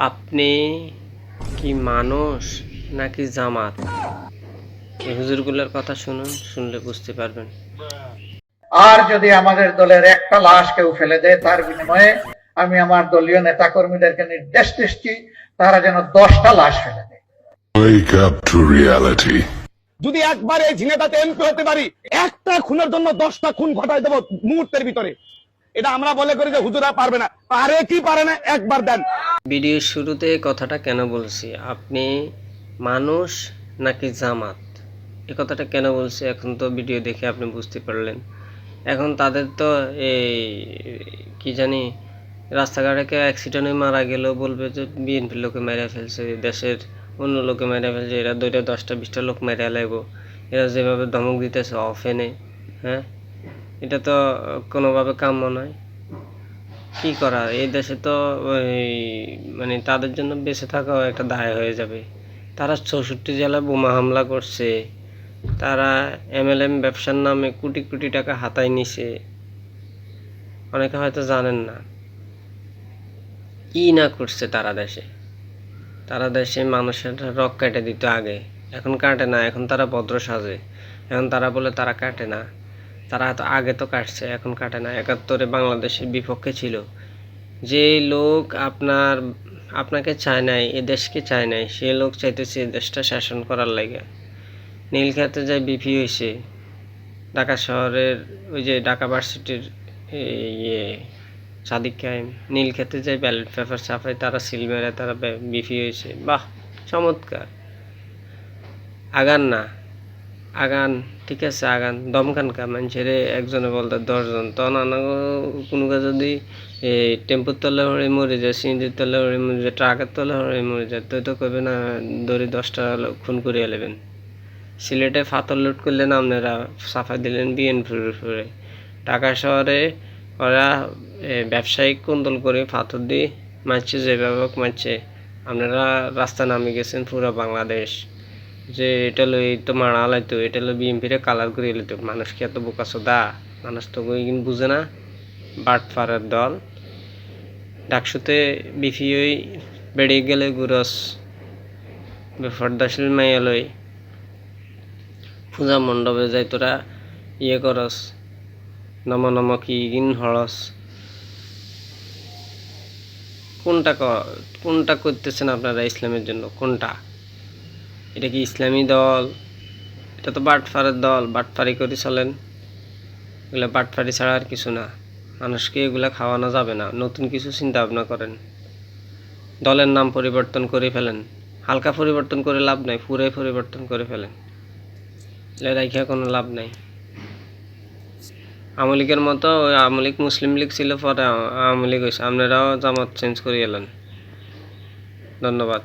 আপনি কি মানুষ নাকি জামাত? এই হুজুরগুলোর কথা শুনুন, শুনলে বুঝতে পারবেন। আর যদি আমাদের দলের একটা লাশ কেউ ফেলে দেয়, তার বিনিময়ে আমি আমার দলীয় নেতা কর্মীদেরকে নির্দেশ দিচ্ছি তারা যেন 10টা লাশ ফেলে দেয়। Wake up to reality. যদি একবার এই ঝিনেদাতে এমপি হতে পারি, একটা খুনের জন্য 10টা খুন ঘটাই দেবো মুহূর্তের ভিতরে। এটা আমরা বলে করি যে হুজুরা পারবে না, পারে কি পারে না একবার দেন। ভিডিওর শুরুতে কথাটা কেন বলছি, আপনি মানুষ নাকি জামাত, এ কথাটা কেন বলছি এখন তো ভিডিও দেখে আপনি বুঝতে পারলেন। এখন তাদের তো এই কি জানি রাস্তাঘাটে কেউ অ্যাক্সিডেন্টে মারা গেলেও বলবে যে বিএনপির লোকে মেরে ফেলছে, দেশের অন্য লোকে মেরে ফেলছে, এরা 2টা 10টা 20টা লোক মেরে লাগবো, এরা যেভাবে ধমক দিতেছে অফেনে। হ্যাঁ, এটা তো কোনোভাবে কাম্য নয়। কি করা, এই দেশে তো ওই মানে তাদের জন্য বেঁচে থাকাও একটা দায় হয়ে যাবে। তারা 64 জেলায় বোমা হামলা করছে, তারা এমএলএম ব্যবসার নামে কোটি কোটি টাকা হাতায় নিছে, অনেকে হয়তো জানেন না কি না করছে তারা দেশে। তারা দেশে মানুষের রক কেটে দিত আগে, এখন কাটে না, এখন তারা ভদ্র সাজে, এখন তারা বলে তারা কাটে না। তারা তো আগে তো কাটছে, এখন কাটে না। 71-এ বাংলাদেশের বিপক্ষে ছিল, যে লোক আপনাকে চায় নাই, এ দেশকে চায় নাই, সে লোক চাইতেছে এ দেশটা শাসন করার লাগে। নীলক্ষেতে যায় বিপি হয়েছে, ঢাকা শহরের ওই যে ঢাকা ভার্সিটির ইয়ে সাদিক কায়েম নীলক্ষেতে যায় ব্যালট পেপার ছাপায়, তারা সিল মেরে তারা বিপি হয়েছে। বাহ, চমৎকার। আগান না, আগান, ঠিক আছে আগান, দমকান কা মানুষের একজনে বলতে 10 জন, তখন কোনো যদি টেম্পুর তলে হয়ে মরে যায়, সিঁড়ির তলে হয়ে মরে যায়, ট্রাকের তলে হয়ে মরে যায়, তো কবে না দড়ি 10টা খুন করিয়ে নেবেন। সিলেটে ফাতর লুট করলেন আপনারা, সাফাই দিলেন বিএনপির উপরে। ঢাকা শহরে ওরা ব্যবসায়িক কোন্দল করে ফাতর দিয়ে মারছে, যেভাবে মারছে। আপনারা রাস্তা নামে গেছেন পুরো বাংলাদেশ, যে এটা লো এই তো মারা লাইতো, এটা লো বিএমপিরে কালার করে এলিত। মানুষ কি এত বোকাচোদা? মানুষ তো কিন্তু বুঝে না, বাটপাড়ার দল। ডাকসুতে বিফিওই বেড়ে গেলে গুরস বেফরদাসিল মাইয়ালই পূজা মণ্ডপে যাই তোরা ইয়ে করস, নম নম কি গিন হরস। কোনটা করতেছেন আপনারা ইসলামের জন্য? কোনটা? এটা কি ইসলামী দল? এটা তো বাটপাড়ার দল, বাটপাড়ি করে চলেন। এগুলো বাটপাড়ি ছাড়া আর কিছু না। মানুষকে এগুলা খাওয়ানো যাবে না, নতুন কিছু চিন্তা ভাবনা করেন। দলের নাম পরিবর্তন করে ফেলেন, হালকা পরিবর্তন করে লাভ নাই, পুরাই পরিবর্তন করে ফেলেন, রাইখা কোনো লাভ নাই। আওয়ামী লীগের মতো, ওই আওয়ামী লীগ মুসলিম লীগ ছিল, পরে আওয়ামী লীগ হয়েছে, আপনারাও জামাত চেঞ্জ করে এলেন। ধন্যবাদ।